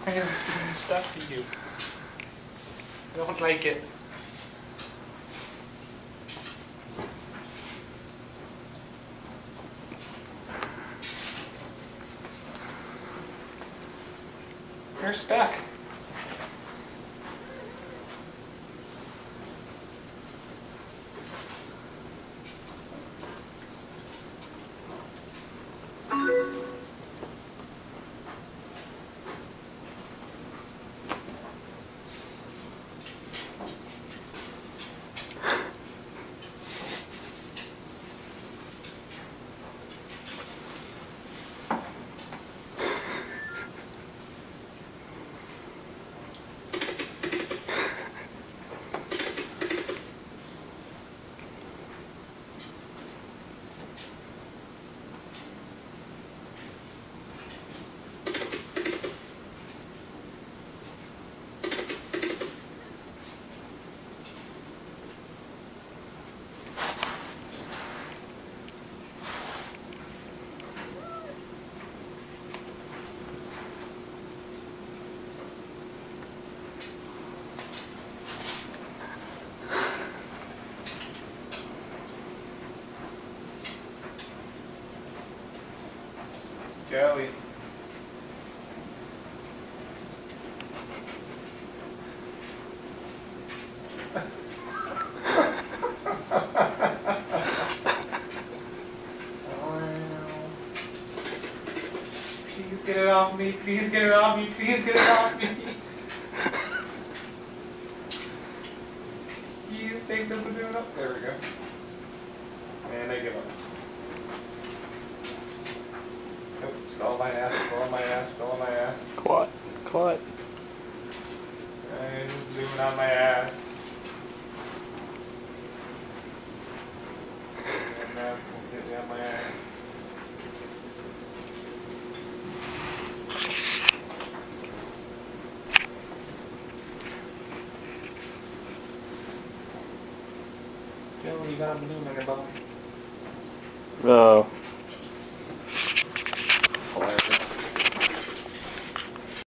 Why is this being stuck to you? I don't like it. You're stuck. Joey. Please get it off me, please get it off me, please get it off me. Please take the balloon up. There we go. And I give up. Nope, still on my ass, still on my ass, still on my ass. Caught. Caught. And balloon on my ass. And now it's completely on my ass. Joey, you got a balloon on your bum. Oh.